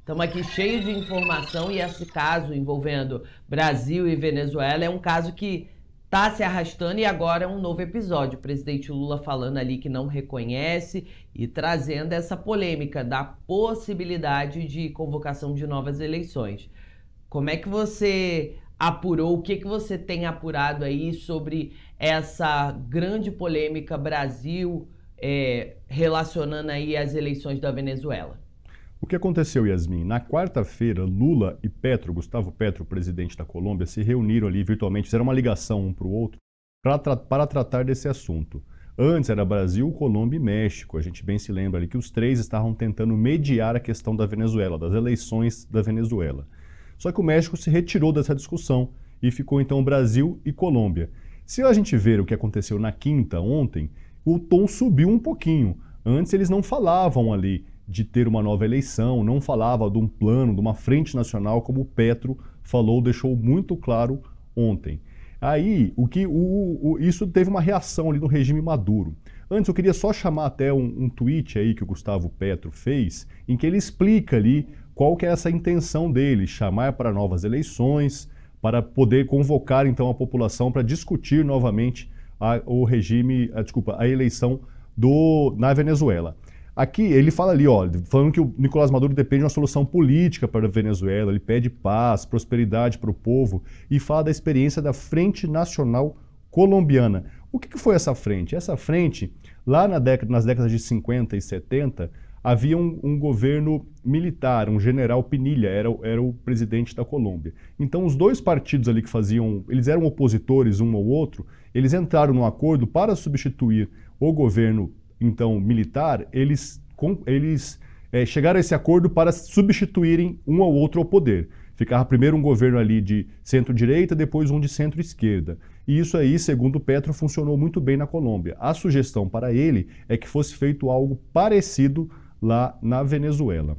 Estamos aqui cheio de informação e esse caso envolvendo Brasil e Venezuela é um caso que está se arrastando e agora é um novo episódio. O presidente Lula falando ali que não reconhece e trazendo essa polêmica da possibilidade de convocação de novas eleições. Como é que você apurou, o que você tem apurado aí sobre essa grande polêmica Brasil relacionando aí as eleições da Venezuela? O que aconteceu, Yasmin? Na quarta-feira, Lula e Gustavo Petro, presidente da Colômbia, se reuniram ali virtualmente, fizeram uma ligação um para o outro para tratar desse assunto. Antes era Brasil, Colômbia e México. A gente bem se lembra ali que os três estavam tentando mediar a questão da Venezuela, das eleições da Venezuela. Só que o México se retirou dessa discussão e ficou então Brasil e Colômbia. Se a gente ver o que aconteceu na quinta, ontem, o tom subiu um pouquinho. Antes eles não falavam ali de ter uma nova eleição, não falava de um plano, de uma frente nacional, como o Petro falou, deixou muito claro ontem. Aí, isso teve uma reação ali no regime Maduro. Antes, eu queria só chamar até um tweet aí que o Gustavo Petro fez, em que ele explica ali qual que é essa intenção dele, chamar para novas eleições, para poder convocar então a população para discutir novamente a eleição na Venezuela. Aqui ele fala ali, ó, falando que o Nicolás Maduro depende de uma solução política para a Venezuela, ele pede paz, prosperidade para o povo e fala da experiência da Frente Nacional Colombiana. O que foi essa frente? Essa frente, lá nas décadas de 50 e 70, havia um governo militar, um general Pinilla, era o presidente da Colômbia. Então os dois partidos ali eles eram opositores um ao outro, eles entraram num acordo para substituir o governo então militar, eles chegaram a esse acordo para substituírem um ao outro ao poder. Ficava primeiro um governo ali de centro-direita, depois um de centro-esquerda. E isso aí, segundo Petro, funcionou muito bem na Colômbia. A sugestão para ele é que fosse feito algo parecido lá na Venezuela.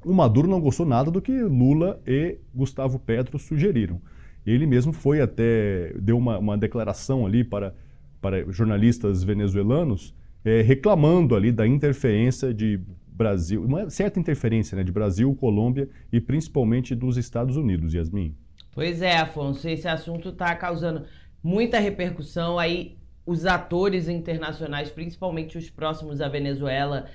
O Maduro não gostou nada do que Lula e Gustavo Petro sugeriram. Ele mesmo deu uma declaração ali para jornalistas venezuelanos, reclamando ali da interferência de Brasil, uma certa interferência, né, de Brasil, Colômbia e principalmente dos Estados Unidos, Yasmin. Pois é, Afonso, esse assunto está causando muita repercussão aí. Os atores internacionais, principalmente os próximos à Venezuela,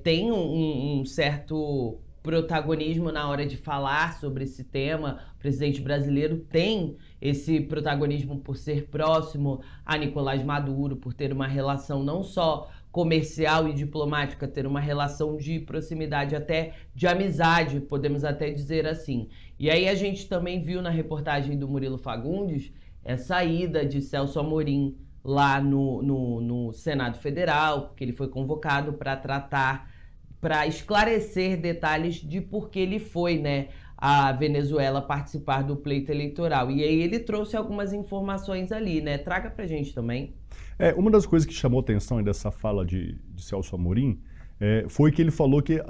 têm um certo protagonismo na hora de falar sobre esse tema. O presidente brasileiro tem esse protagonismo por ser próximo a Nicolás Maduro, por ter uma relação não só comercial e diplomática, ter uma relação de proximidade, até de amizade, podemos até dizer assim. E aí a gente também viu na reportagem do Murilo Fagundes essa ida de Celso Amorim lá no Senado Federal, porque ele foi convocado para esclarecer detalhes de por que ele foi, né, a Venezuela participar do pleito eleitoral. E aí ele trouxe algumas informações ali, né? Traga pra gente também. Uma das coisas que chamou atenção dessa fala de Celso Amorim foi que ele falou que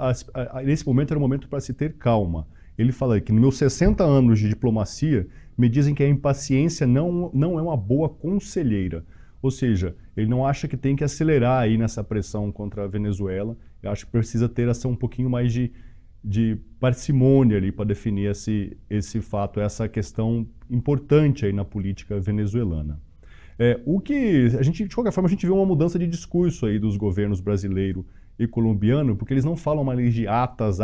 nesse momento era um momento para se ter calma. Ele fala que nos meus 60 anos de diplomacia me dizem que a impaciência não é uma boa conselheira. Ou seja, ele não acha que tem que acelerar aí nessa pressão contra a Venezuela. Eu acho que precisa ter um pouquinho mais de parcimônia ali para definir esse fato, essa questão importante aí na política venezuelana. De qualquer forma, a gente vê uma mudança de discurso aí dos governos brasileiro e colombiano, porque eles não falam mais de atas,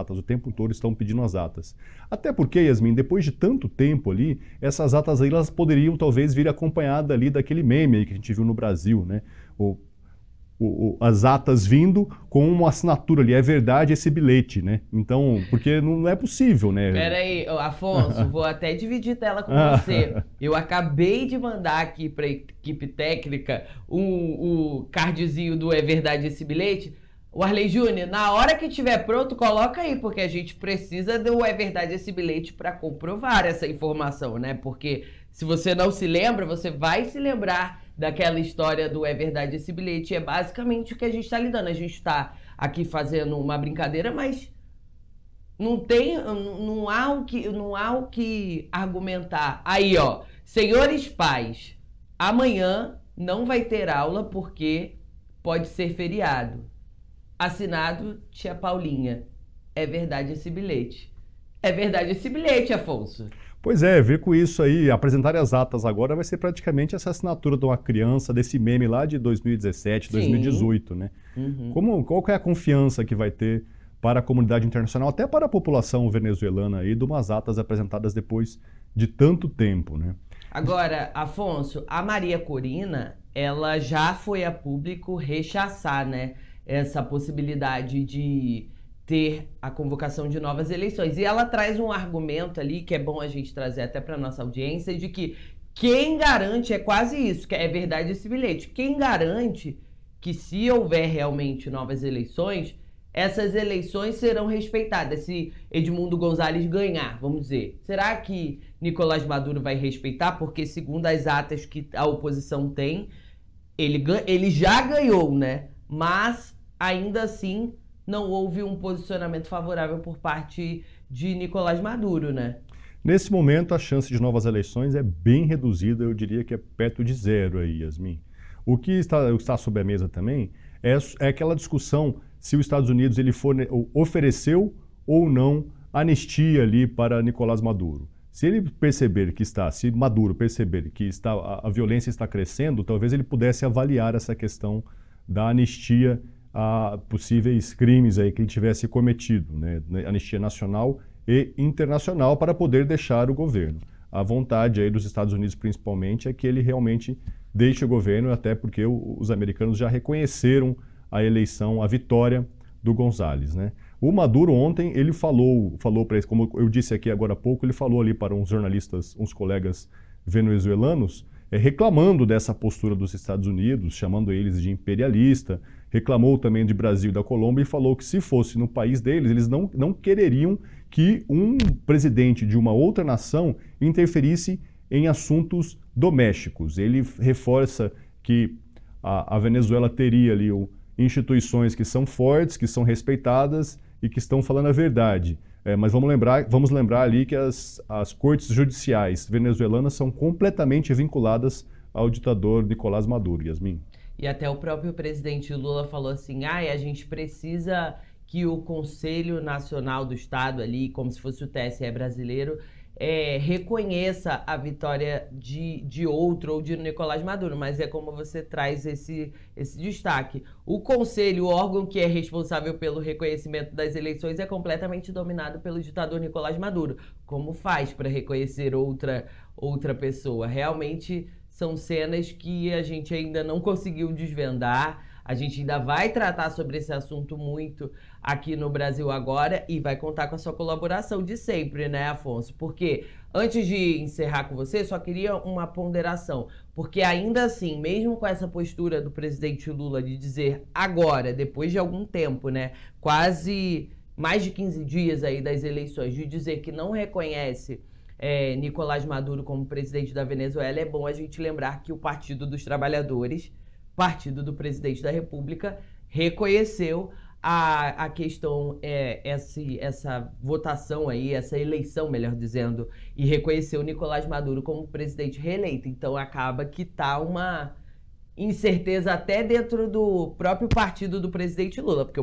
o tempo todo estão pedindo as atas. Até porque, Yasmin, depois de tanto tempo ali, essas atas aí, elas poderiam talvez vir acompanhadas ali daquele meme aí que a gente viu no Brasil, né? As atas vindo com uma assinatura ali, é verdade esse bilhete, né? Então, porque não é possível, né? Peraí, Afonso, vou até dividir tela com você. Eu acabei de mandar aqui para a equipe técnica o cardzinho do É Verdade Esse Bilhete. O Arley Júnior, na hora que estiver pronto, coloca aí, porque a gente precisa do É Verdade Esse Bilhete para comprovar essa informação, né? Porque se você não se lembra, você vai se lembrar daquela história do É Verdade Esse Bilhete. É basicamente o que a gente está lidando. A gente está aqui fazendo uma brincadeira, mas não há o que argumentar. Aí, ó, senhores pais, amanhã não vai ter aula porque pode ser feriado. Assinado Tia Paulinha. é verdade esse bilhete. É verdade esse bilhete, Afonso. Pois é, ver com isso aí, apresentar as atas agora vai ser praticamente essa assinatura de uma criança, desse meme lá de 2017, 2018, né? Qual que é a confiança que vai ter para a comunidade internacional, até para a população venezuelana aí, de umas atas apresentadas depois de tanto tempo, né? Agora, Afonso, a Maria Corina, ela já foi a público rechaçar, né, essa possibilidade de ter a convocação de novas eleições. E ela traz um argumento ali, que é bom a gente trazer até para nossa audiência, de que quem garante, é quase isso, que é verdade esse bilhete, quem garante que se houver realmente novas eleições, essas eleições serão respeitadas. Se Edmundo González ganhar, vamos dizer, será que Nicolás Maduro vai respeitar? Porque segundo as atas que a oposição tem, ele já ganhou, né? Mas ainda assim não houve um posicionamento favorável por parte de Nicolás Maduro, né? Nesse momento, a chance de novas eleições é bem reduzida, eu diria que é perto de zero aí, Yasmin. O que está sob a mesa também é aquela discussão se os Estados Unidos ofereceu ou não anistia ali para Nicolás Maduro. Se Maduro perceber que a violência está crescendo, talvez ele pudesse avaliar essa questão da anistia a possíveis crimes aí que ele tivesse cometido, né? Anistia nacional e internacional, para poder deixar o governo. A vontade aí dos Estados Unidos, principalmente, é que ele realmente deixe o governo, até porque os americanos já reconheceram a eleição, a vitória do González, né? O Maduro ontem, ele falou para eles, como eu disse aqui agora há pouco, ele falou ali para uns jornalistas, uns colegas venezuelanos, reclamando dessa postura dos Estados Unidos, chamando eles de imperialista, reclamou também de Brasil e da Colômbia e falou que se fosse no país deles, eles não quereriam que um presidente de uma outra nação interferisse em assuntos domésticos. Ele reforça que a Venezuela teria ali instituições que são fortes, que são respeitadas e que estão falando a verdade. Mas vamos lembrar ali que as cortes judiciais venezuelanas são completamente vinculadas ao ditador Nicolás Maduro, Yasmin. E até o próprio presidente Lula falou assim, a gente precisa que o Conselho Nacional do Estado ali, como se fosse o TSE brasileiro, reconheça a vitória de outro ou de Nicolás Maduro, mas é como você traz esse destaque. O Conselho, o órgão que é responsável pelo reconhecimento das eleições, é completamente dominado pelo ditador Nicolás Maduro. Como faz para reconhecer outra pessoa? Realmente são cenas que a gente ainda não conseguiu desvendar. A gente ainda vai tratar sobre esse assunto muito aqui no Brasil Agora e vai contar com a sua colaboração de sempre, né, Afonso? Porque, antes de encerrar com você, só queria uma ponderação. Porque ainda assim, mesmo com essa postura do presidente Lula de dizer agora, depois de algum tempo, né, quase mais de 15 dias aí das eleições, de dizer que não reconhece Nicolás Maduro como presidente da Venezuela, é bom a gente lembrar que o Partido dos Trabalhadores, partido do presidente da República, reconheceu a questão, essa votação aí, essa eleição, melhor dizendo, e reconheceu Nicolás Maduro como presidente reeleito. Então acaba que tá uma incerteza até dentro do próprio partido do presidente Lula, porque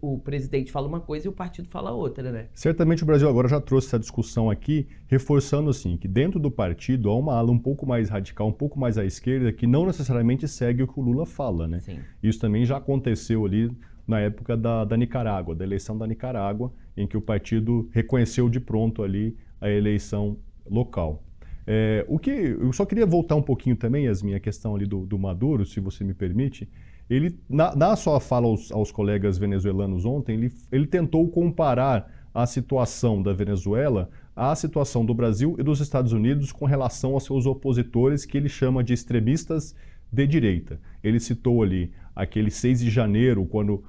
o presidente fala uma coisa e o partido fala outra, né? Certamente o Brasil Agora já trouxe essa discussão aqui, reforçando assim, que dentro do partido há uma ala um pouco mais radical, um pouco mais à esquerda, que não necessariamente segue o que o Lula fala, né? Sim. Isso também já aconteceu ali na época da Nicarágua, da eleição da Nicarágua, em que o partido reconheceu de pronto ali a eleição local. Eu só queria voltar um pouquinho também, Yasmin, a questão ali do Maduro, se você me permite. Ele, na sua fala aos colegas venezuelanos ontem, ele tentou comparar a situação da Venezuela à situação do Brasil e dos Estados Unidos com relação aos seus opositores, que ele chama de extremistas de direita. Ele citou ali aquele 6 de janeiro, quando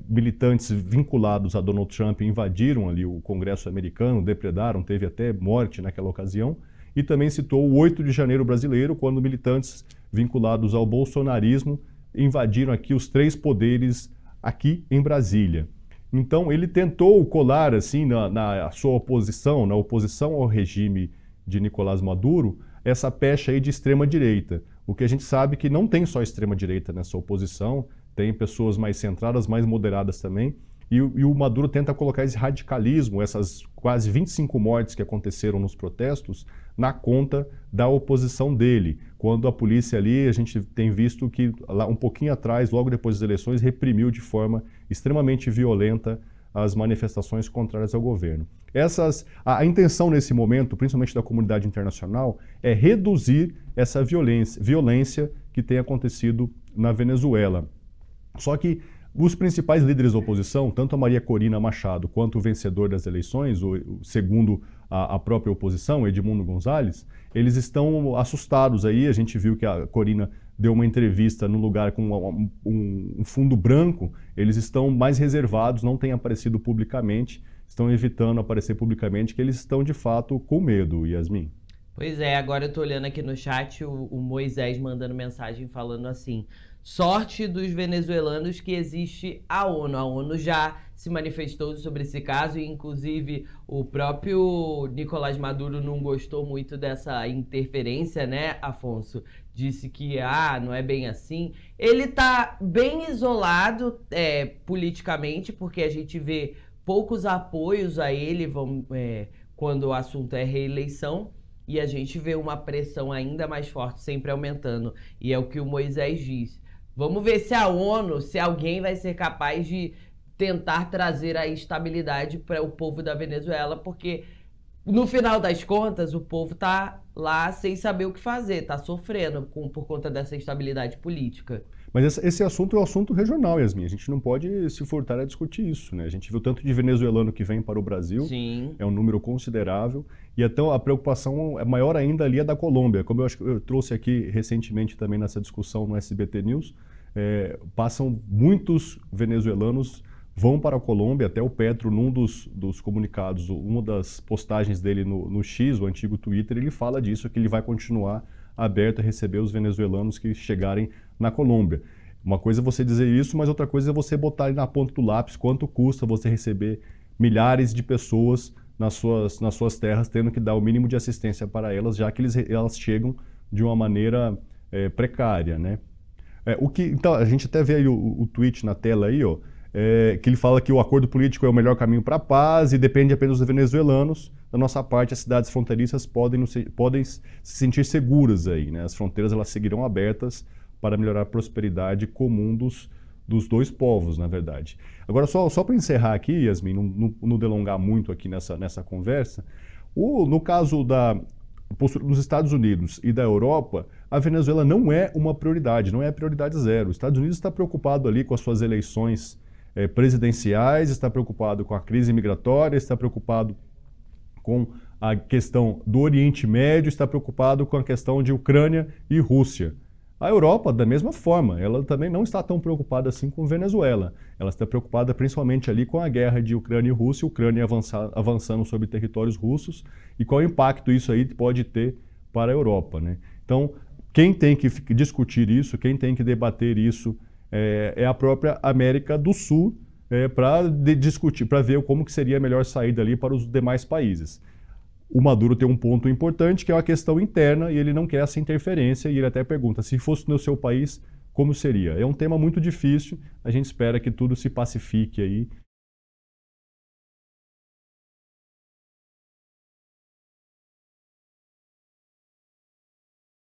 militantes vinculados a Donald Trump invadiram ali o Congresso americano, depredaram, teve até morte naquela ocasião. E também citou o 8 de janeiro brasileiro, quando militantes vinculados ao bolsonarismo invadiram aqui os 3 poderes aqui em Brasília. Então ele tentou colar assim na sua oposição, na oposição ao regime de Nicolás Maduro, essa pecha aí de extrema direita. O que a gente sabe que não tem só extrema direita nessa oposição, tem pessoas mais centradas, mais moderadas também, e o Maduro tenta colocar esse radicalismo, essas quase 25 mortes que aconteceram nos protestos, na conta da oposição dele. Quando a polícia ali, a gente tem visto que lá um pouquinho atrás, logo depois das eleições, reprimiu de forma extremamente violenta as manifestações contrárias ao governo. A intenção nesse momento, principalmente da comunidade internacional, é reduzir essa violência que tem acontecido na Venezuela. Só que os principais líderes da oposição, tanto a Maria Corina Machado quanto o vencedor das eleições, segundo a própria oposição, Edmundo Gonzalez, eles estão assustados aí. A gente viu que a Corina deu uma entrevista no lugar com um fundo branco. Eles estão mais reservados, não têm aparecido publicamente, estão evitando aparecer publicamente, que eles estão de fato com medo, Yasmin. Pois é, agora eu tô olhando aqui no chat o Moisés mandando mensagem falando assim: sorte dos venezuelanos que existe a ONU. A ONU já se manifestou sobre esse caso e, inclusive, o próprio Nicolás Maduro não gostou muito dessa interferência, né, Afonso? Disse que, não é bem assim. Ele tá bem isolado politicamente, porque a gente vê poucos apoios a ele quando o assunto é reeleição. E a gente vê uma pressão ainda mais forte, sempre aumentando. E é o que o Moisés diz. Vamos ver se a ONU, se alguém vai ser capaz de tentar trazer a estabilidade para o povo da Venezuela, porque no final das contas o povo está lá sem saber o que fazer, está sofrendo por conta dessa instabilidade política. Mas esse assunto é um assunto regional, Yasmin. A gente não pode se furtar a discutir isso, né? A gente viu tanto de venezuelano que vem para o Brasil, Sim. É um número considerável, e então a preocupação é maior ainda ali é da Colômbia. Como eu trouxe aqui recentemente também nessa discussão no SBT News, passam muitos venezuelanos, vão para a Colômbia. Até o Petro, num dos comunicados, uma das postagens dele no X, o antigo Twitter, ele fala disso, que ele vai continuar aberto a receber os venezuelanos que chegarem na Colômbia. Uma coisa é você dizer isso, mas outra coisa é você botar ali na ponta do lápis quanto custa você receber milhares de pessoas nas suas terras, tendo que dar o mínimo de assistência para elas, já que elas chegam de uma maneira precária, né? Então, a gente até vê aí o tweet na tela aí, ó, que ele fala que o acordo político é o melhor caminho para a paz e depende apenas dos venezuelanos. Da nossa parte, as cidades fronteiriças podem se sentir seguras aí, né? As fronteiras elas seguirão abertas para melhorar a prosperidade comum dos dois povos, na verdade. Agora, só para encerrar aqui, Yasmin, não delongar muito aqui nessa conversa, no caso dos Estados Unidos e da Europa, a Venezuela não é uma prioridade, não é a prioridade zero. Os Estados Unidos está preocupado ali com as suas eleições presidenciais, está preocupado com a crise migratória, está preocupado com a questão do Oriente Médio, está preocupado com a questão de Ucrânia e Rússia. A Europa, da mesma forma, ela também não está tão preocupada assim com Venezuela. Ela está preocupada principalmente ali com a guerra de Ucrânia e Rússia, Ucrânia avançando sobre territórios russos, e qual impacto isso aí pode ter para a Europa, né? Então, quem tem que discutir isso, quem tem que debater isso é a própria América do Sul, para discutir, para ver como que seria a melhor saída ali para os demais países. O Maduro tem um ponto importante, que é uma questão interna, e ele não quer essa interferência, e ele até pergunta, se fosse no seu país, como seria? É um tema muito difícil, a gente espera que tudo se pacifique aí